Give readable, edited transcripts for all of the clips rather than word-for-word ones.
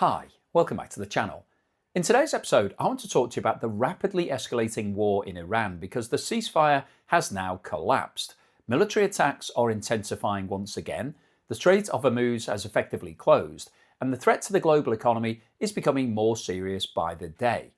Hi, welcome back to the channel. In today's episode, I want to talk to you about the rapidly escalating war in Iran because the ceasefire has now collapsed. Military attacks are intensifying once again, the Strait of Hormuz has effectively closed, and the threat to the global economy is becoming more serious by the day.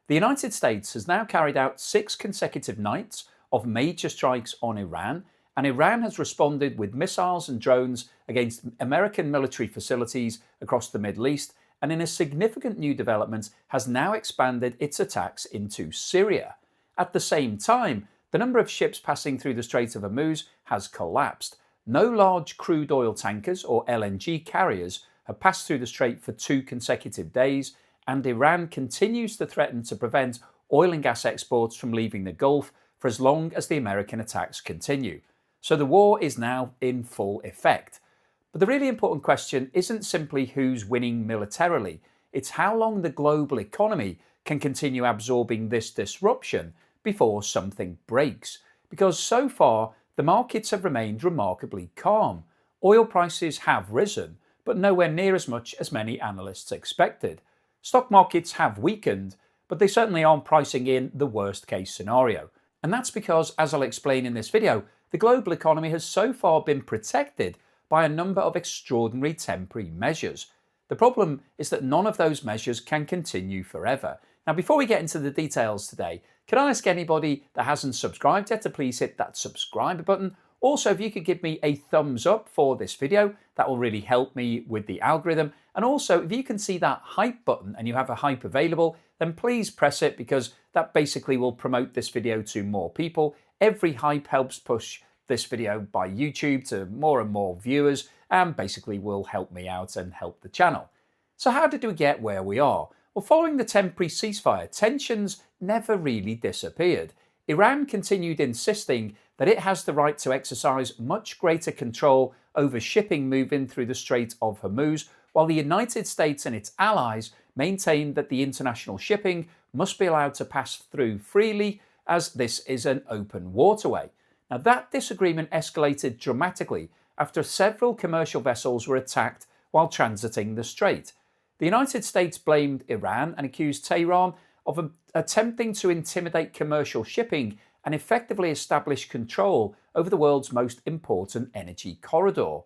The United States has now carried out 6 consecutive nights of major strikes on Iran, and Iran has responded with missiles and drones against American military facilities across the Middle East, and in a significant new development has now expanded its attacks into Syria. At the same time, the number of ships passing through the Strait of Hormuz has collapsed. No large crude oil tankers or LNG carriers have passed through the strait for 2 consecutive days, and Iran continues to threaten to prevent oil and gas exports from leaving the Gulf for as long as the American attacks continue. So the war is now in full effect. But the really important question isn't simply who's winning militarily, it's how long the global economy can continue absorbing this disruption before something breaks. Because so far, the markets have remained remarkably calm. Oil prices have risen, but nowhere near as much as many analysts expected. Stock markets have weakened, but they certainly aren't pricing in the worst case scenario. And that's because, as I'll explain in this video, the global economy has so far been protected by a number of extraordinary temporary measures. The problem is that none of those measures can continue forever. Now, before we get into the details today, can I ask anybody that hasn't subscribed yet to please hit that subscribe button? Also, if you could give me a thumbs up for this video, that will really help me with the algorithm. And also, if you can see that hype button and you have a hype available, then please press it because that basically will promote this video to more people. Every hype helps push this video by YouTube to more and more viewers and basically will help me out and help the channel. So how did we get where we are? Well, following the temporary ceasefire, tensions never really disappeared. Iran continued insisting that it has the right to exercise much greater control over shipping moving through the Strait of Hormuz, while the United States and its allies maintained that the international shipping must be allowed to pass through freely as this is an open waterway. Now, that disagreement escalated dramatically after several commercial vessels were attacked while transiting the strait. The United States blamed Iran and accused Tehran of attempting to intimidate commercial shipping and effectively establish control over the world's most important energy corridor.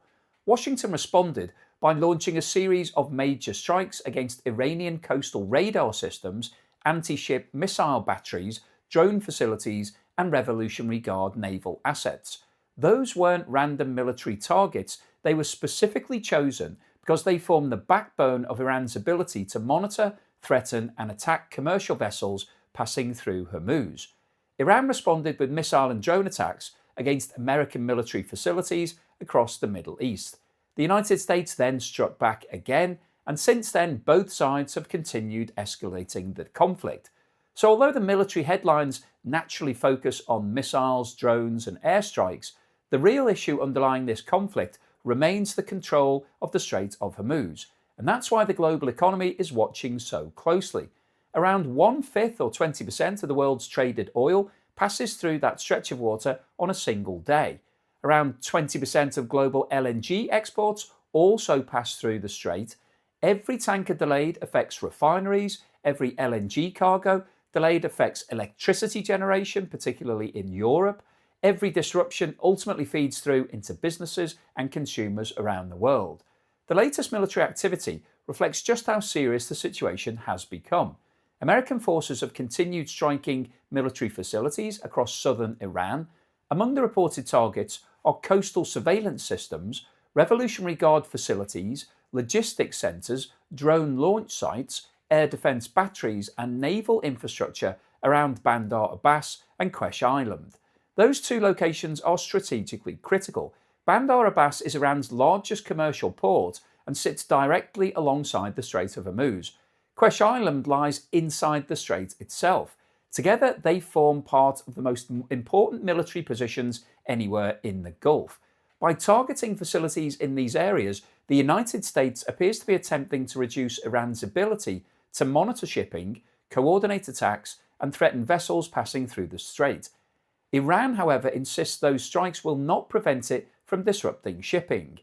Washington responded by launching a series of major strikes against Iranian coastal radar systems, anti-ship missile batteries, drone facilities, and Revolutionary Guard naval assets. Those weren't random military targets, they were specifically chosen because they form the backbone of Iran's ability to monitor, threaten, and attack commercial vessels passing through Hormuz. Iran responded with missile and drone attacks against American military facilities across the Middle East. The United States then struck back again, and since then both sides have continued escalating the conflict. So although the military headlines naturally focus on missiles, drones, and airstrikes, the real issue underlying this conflict remains the control of the Strait of Hormuz. And that's why the global economy is watching so closely. Around 1/5 or 20% of the world's traded oil passes through that stretch of water on a single day. Around 20% of global LNG exports also pass through the strait. Every tanker delayed affects refineries, every LNG cargo delayed affects electricity generation, particularly in Europe. Every disruption ultimately feeds through into businesses and consumers around the world. The latest military activity reflects just how serious the situation has become. American forces have continued striking military facilities across southern Iran. Among the reported targets are coastal surveillance systems, Revolutionary Guard facilities, logistics centres, drone launch sites, air defence batteries, and naval infrastructure around Bandar Abbas and Quesh Island. Those 2 locations are strategically critical. Bandar Abbas is Iran's largest commercial port and sits directly alongside the Strait of Hormuz. Quesh Island lies inside the strait itself. Together, they form part of the most important military positions anywhere in the Gulf. By targeting facilities in these areas, the United States appears to be attempting to reduce Iran's ability to monitor shipping, coordinate attacks, and threaten vessels passing through the strait. Iran, however, insists those strikes will not prevent it from disrupting shipping.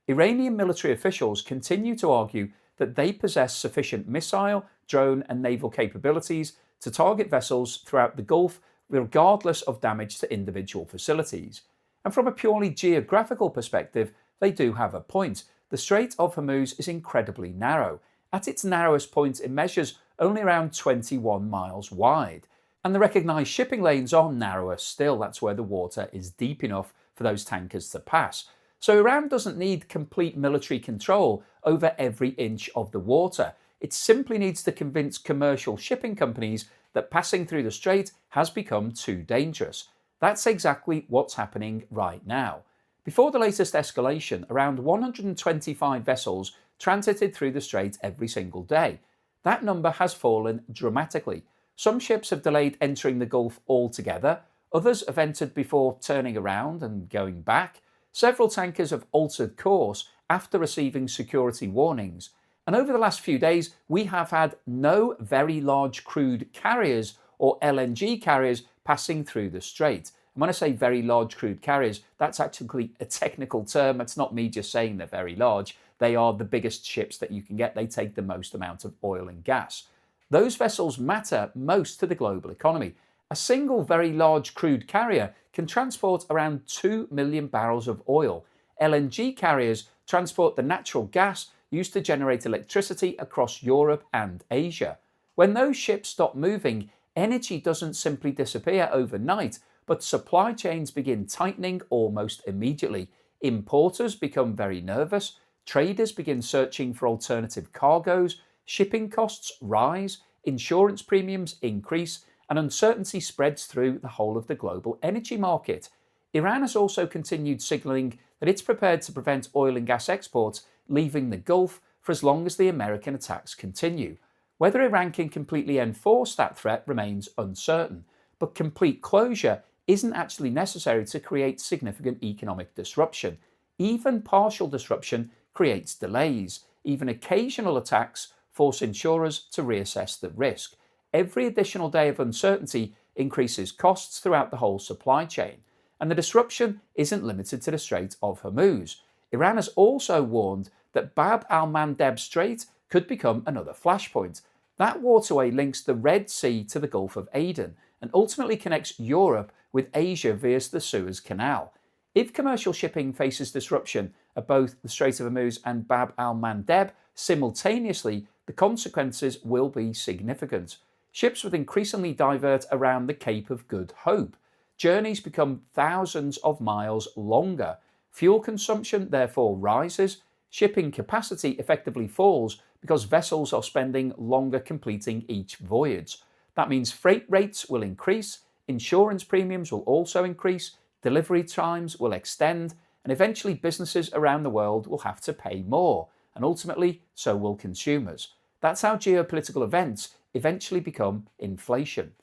Iranian military officials continue to argue that they possess sufficient missile, drone, and naval capabilities to target vessels throughout the Gulf, regardless of damage to individual facilities. And from a purely geographical perspective, they do have a point. The Strait of Hormuz is incredibly narrow. At its narrowest point, it measures only around 21 miles wide. And the recognised shipping lanes are narrower still. That's where the water is deep enough for those tankers to pass. So Iran doesn't need complete military control over every inch of the water. It simply needs to convince commercial shipping companies that passing through the strait has become too dangerous. That's exactly what's happening right now. Before the latest escalation, around 125 vessels transited through the strait every single day. That number has fallen dramatically. Some ships have delayed entering the Gulf altogether, others have entered before turning around and going back. Several tankers have altered course after receiving security warnings. And over the last few days, we have had no very large crude carriers or LNG carriers passing through the strait. And when I say very large crude carriers, that's actually a technical term. It's not me just saying they're very large. They are the biggest ships that you can get. They take the most amount of oil and gas. Those vessels matter most to the global economy. A single very large crude carrier can transport around 2 million barrels of oil. LNG carriers transport the natural gas used to generate electricity across Europe and Asia. When those ships stop moving, energy doesn't simply disappear overnight, but supply chains begin tightening almost immediately. Importers become very nervous, traders begin searching for alternative cargoes, shipping costs rise, insurance premiums increase, and uncertainty spreads through the whole of the global energy market. Iran has also continued signalling that it's prepared to prevent oil and gas exports leaving the Gulf for as long as the American attacks continue. Whether Iran can completely enforce that threat remains uncertain, but complete closure isn't actually necessary to create significant economic disruption. Even partial disruption creates delays. Even occasional attacks force insurers to reassess the risk. Every additional day of uncertainty increases costs throughout the whole supply chain. And the disruption isn't limited to the Strait of Hormuz. Iran has also warned that Bab al-Mandeb Strait could become another flashpoint. That waterway links the Red Sea to the Gulf of Aden and ultimately connects Europe with Asia via the Suez Canal. If commercial shipping faces disruption at both the Strait of Hormuz and Bab al-Mandeb simultaneously, the consequences will be significant. Ships would increasingly divert around the Cape of Good Hope. Journeys become thousands of miles longer. Fuel consumption therefore rises. Shipping capacity effectively falls because vessels are spending longer completing each voyage. That means freight rates will increase, insurance premiums will also increase, delivery times will extend, and eventually businesses around the world will have to pay more, and ultimately so will consumers. That's how geopolitical events eventually become inflation.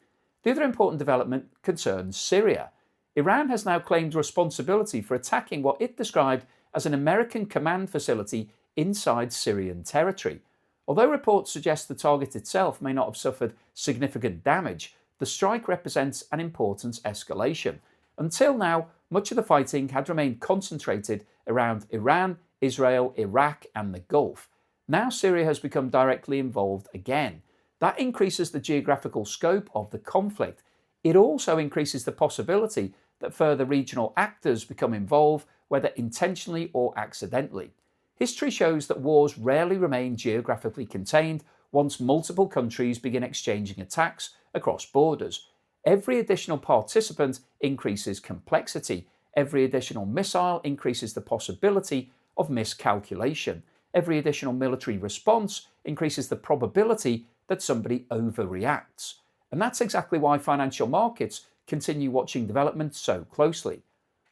The other important development concerns Syria. Iran has now claimed responsibility for attacking what it described as an American command facility inside Syrian territory. Although reports suggest the target itself may not have suffered significant damage, the strike represents an important escalation. Until now, much of the fighting had remained concentrated around Iran, Israel, Iraq, and the Gulf. Now Syria has become directly involved again. That increases the geographical scope of the conflict. It also increases the possibility that further regional actors become involved, whether intentionally or accidentally. History shows that wars rarely remain geographically contained once multiple countries begin exchanging attacks across borders. Every additional participant increases complexity. Every additional missile increases the possibility of miscalculation. Every additional military response increases the probability that somebody overreacts. And that's exactly why financial markets continue watching developments so closely.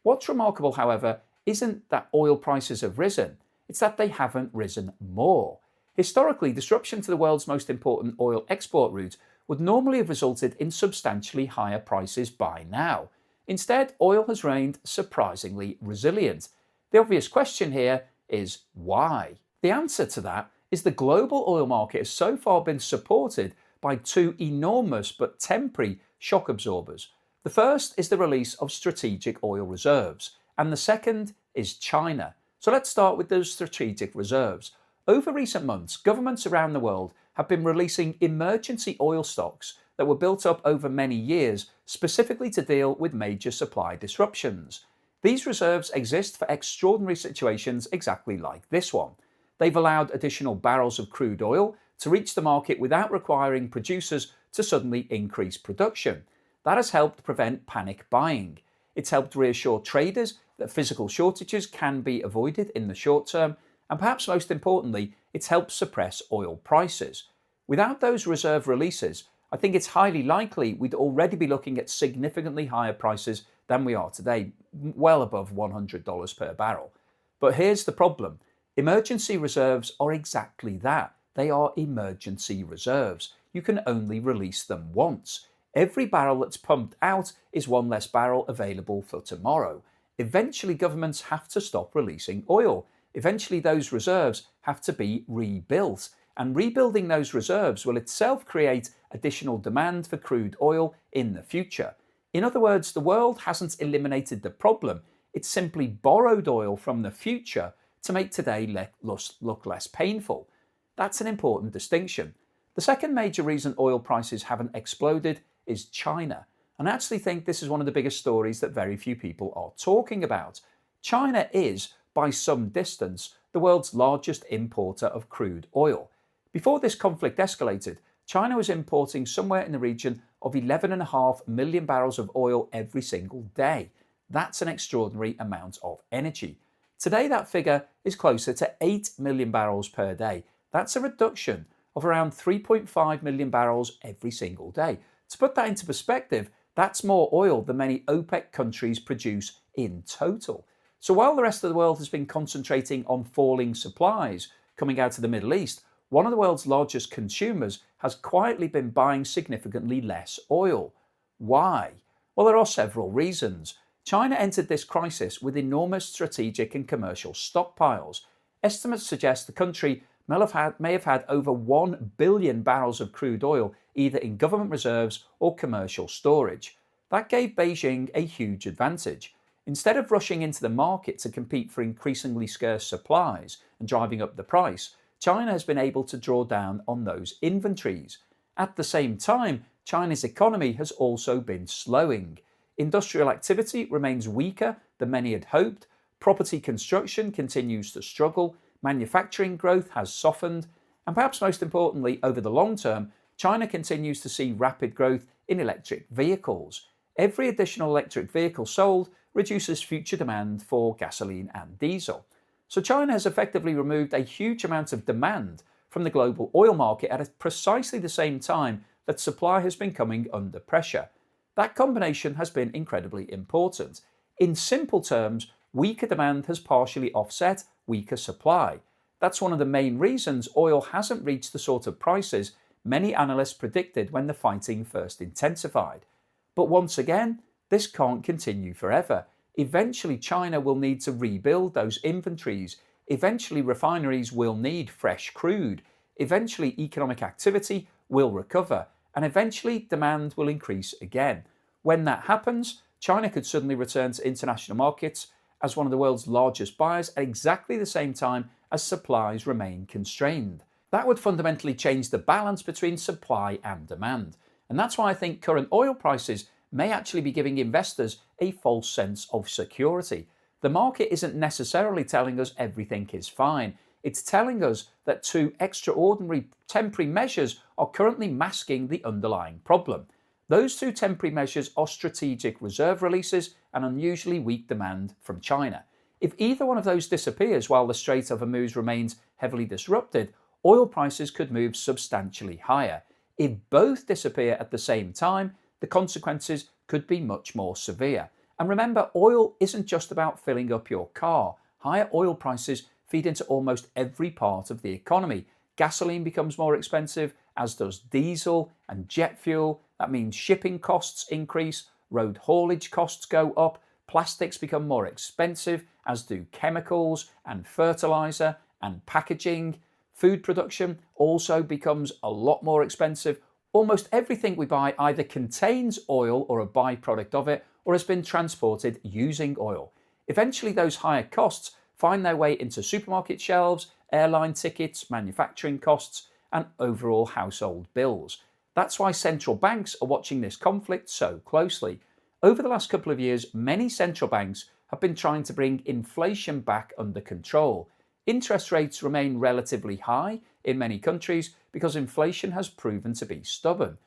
What's remarkable, however, isn't that oil prices have risen, it's that they haven't risen more. Historically, disruption to the world's most important oil export route would normally have resulted in substantially higher prices by now. Instead, oil has remained surprisingly resilient. The obvious question here is why? The answer to that is the global oil market has so far been supported by two enormous but temporary shock absorbers. The first is the release of strategic oil reserves, and the second is China. So let's start with those strategic reserves. Over recent months, governments around the world have been releasing emergency oil stocks that were built up over many years specifically to deal with major supply disruptions. These reserves exist for extraordinary situations exactly like this one. They've allowed additional barrels of crude oil to reach the market without requiring producers to suddenly increase production. That has helped prevent panic buying. It's helped reassure traders that physical shortages can be avoided in the short term, and perhaps most importantly, it's helped suppress oil prices. Without those reserve releases, I think it's highly likely we'd already be looking at significantly higher prices than we are today, well above $100 per barrel. But here's the problem. Emergency reserves are exactly that. They are emergency reserves. You can only release them once. Every barrel that's pumped out is one less barrel available for tomorrow. Eventually, governments have to stop releasing oil. Eventually, those reserves have to be rebuilt. And rebuilding those reserves will itself create additional demand for crude oil in the future. In other words, the world hasn't eliminated the problem. It's simply borrowed oil from the future to make today look less painful. That's an important distinction. The second major reason oil prices haven't exploded is China. And I actually think this is one of the biggest stories that very few people are talking about. China is, by some distance, the world's largest importer of crude oil. Before this conflict escalated, China was importing somewhere in the region of 11.5 million barrels of oil every single day. That's an extraordinary amount of energy. Today, that figure is closer to 8 million barrels per day. That's a reduction of around 3.5 million barrels every single day. To put that into perspective, that's more oil than many OPEC countries produce in total. So while the rest of the world has been concentrating on falling supplies coming out of the Middle East, one of the world's largest consumers has quietly been buying significantly less oil. Why? Well, there are several reasons. China entered this crisis with enormous strategic and commercial stockpiles. Estimates suggest the country may have had over 1 billion barrels of crude oil either in government reserves or commercial storage. That gave Beijing a huge advantage. Instead of rushing into the market to compete for increasingly scarce supplies and driving up the price, China has been able to draw down on those inventories. At the same time, China's economy has also been slowing. Industrial activity remains weaker than many had hoped, property construction continues to struggle, manufacturing growth has softened, and perhaps most importantly, over the long term, China continues to see rapid growth in electric vehicles. Every additional electric vehicle sold reduces future demand for gasoline and diesel. So China has effectively removed a huge amount of demand from the global oil market at precisely the same time that supply has been coming under pressure. That combination has been incredibly important. In simple terms, weaker demand has partially offset weaker supply. That's one of the main reasons oil hasn't reached the sort of prices many analysts predicted when the fighting first intensified. But once again, this can't continue forever. Eventually, China will need to rebuild those inventories. Eventually, refineries will need fresh crude. Eventually, economic activity will recover. And eventually, demand will increase again. When that happens, China could suddenly return to international markets as one of the world's largest buyers at exactly the same time as supplies remain constrained. That would fundamentally change the balance between supply and demand. And that's why I think current oil prices may actually be giving investors a false sense of security. The market isn't necessarily telling us everything is fine. It's telling us that two extraordinary temporary measures are currently masking the underlying problem. Those two temporary measures are strategic reserve releases and unusually weak demand from China. If either one of those disappears while the Strait of Hormuz remains heavily disrupted, oil prices could move substantially higher. If both disappear at the same time, the consequences could be much more severe. And remember, oil isn't just about filling up your car. Higher oil prices feed into almost every part of the economy. Gasoline becomes more expensive, as does diesel and jet fuel. That means shipping costs increase, road haulage costs go up, plastics become more expensive, as do chemicals and fertilizer and packaging. Food production also becomes a lot more expensive. Almost everything we buy either contains oil or a byproduct of it, or has been transported using oil. Eventually, those higher costs find their way into supermarket shelves airline tickets, manufacturing costs, and overall household bills. That's why central banks are watching this conflict so closely. Over the last couple of years, many central banks have been trying to bring inflation back under control. Interest rates remain relatively high in many countries because inflation has proven to be stubborn.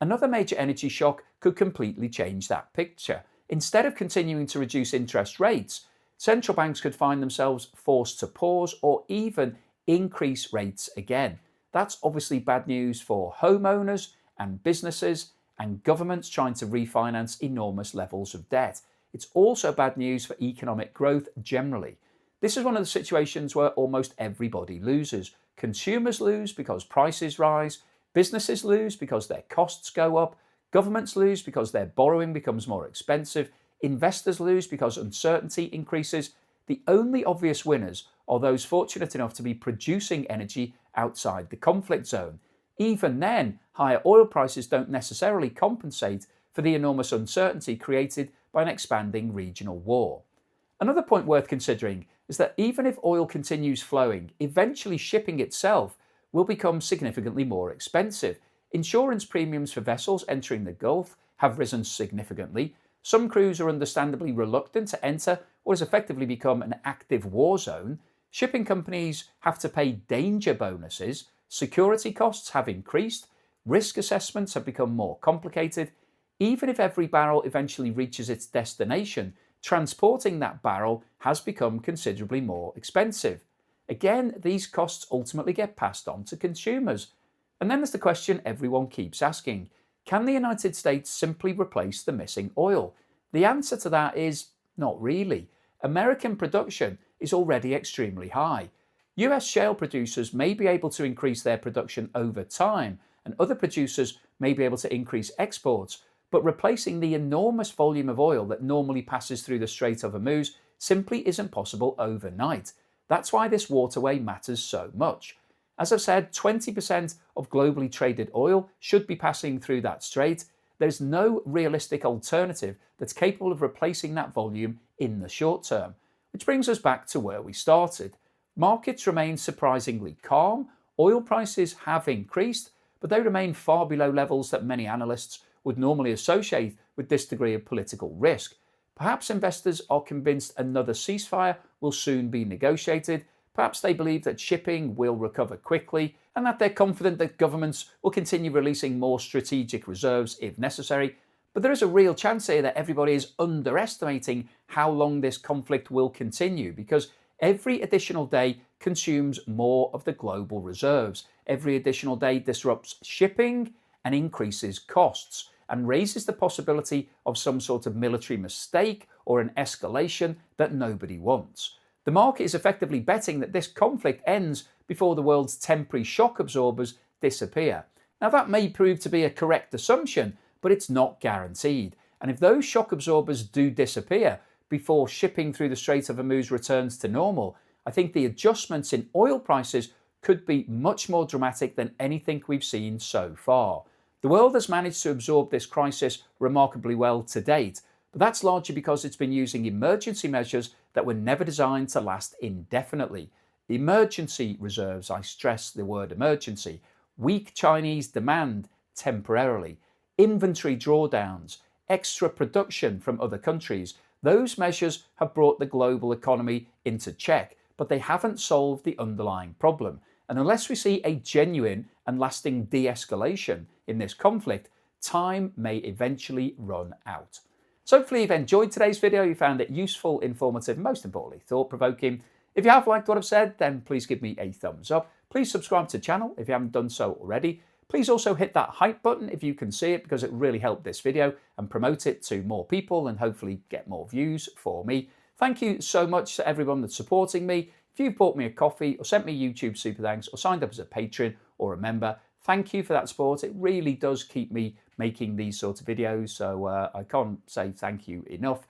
Another major energy shock could completely change that picture. Instead of continuing to reduce interest rates, central banks could find themselves forced to pause or even increase rates again. That's obviously bad news for homeowners and businesses and governments trying to refinance enormous levels of debt. It's also bad news for economic growth generally. This is one of the situations where almost everybody loses. Consumers lose because prices rise, businesses lose because their costs go up, governments lose because their borrowing becomes more expensive, investors lose because uncertainty increases. The only obvious winners are those fortunate enough to be producing energy outside the conflict zone. Even then, higher oil prices don't necessarily compensate for the enormous uncertainty created by an expanding regional war. Another point worth considering is that even if oil continues flowing, eventually shipping itself will become significantly more expensive. Insurance premiums for vessels entering the Gulf have risen significantly. Some crews are understandably reluctant to enter what has effectively become an active war zone. Shipping companies have to pay danger bonuses. Security costs have increased. Risk assessments have become more complicated. Even if every barrel eventually reaches its destination, transporting that barrel has become considerably more expensive. Again, these costs ultimately get passed on to consumers. And then there's the question everyone keeps asking: can the United States simply replace the missing oil? The answer to that is not really. American production is already extremely high. US shale producers may be able to increase their production over time, and other producers may be able to increase exports, but replacing the enormous volume of oil that normally passes through the Strait of Hormuz simply isn't possible overnight. That's why this waterway matters so much. As I've said, 20% of globally traded oil should be passing through that strait. There's no realistic alternative that's capable of replacing that volume in the short term. Which brings us back to where we started. Markets remain surprisingly calm. Oil prices have increased, but they remain far below levels that many analysts would normally associate with this degree of political risk. Perhaps investors are convinced another ceasefire will soon be negotiated. Perhaps they believe that shipping will recover quickly, and that they're confident that governments will continue releasing more strategic reserves if necessary. But there is a real chance here that everybody is underestimating how long this conflict will continue, because every additional day consumes more of the global reserves. Every additional day disrupts shipping and increases costs, and raises the possibility of some sort of military mistake or an escalation that nobody wants. The market is effectively betting that this conflict ends before the world's temporary shock absorbers disappear. Now, that may prove to be a correct assumption, but it's not guaranteed. And if those shock absorbers do disappear before shipping through the Strait of Hormuz returns to normal, I think the adjustments in oil prices could be much more dramatic than anything we've seen so far. The world has managed to absorb this crisis remarkably well to date, but that's largely because it's been using emergency measures that were never designed to last indefinitely. Emergency reserves, I stress the word emergency, weak Chinese demand temporarily, inventory drawdowns, extra production from other countries. Those measures have brought the global economy into check, but they haven't solved the underlying problem. And unless we see a genuine and lasting de-escalation in this conflict, time may eventually run out. So hopefully you've enjoyed today's video, you found it useful, informative, and most importantly, thought-provoking. If you have liked what I've said, then please give me a thumbs up. Please subscribe to the channel if you haven't done so already. Please also hit that hype button if you can see it, because it really helped this video, and promote it to more people and hopefully get more views for me. Thank you so much to everyone that's supporting me. If you've bought me a coffee or sent me YouTube super thanks or signed up as a patron or a member, thank you for that support. It really does keep me making these sorts of videos, so I can't say thank you enough.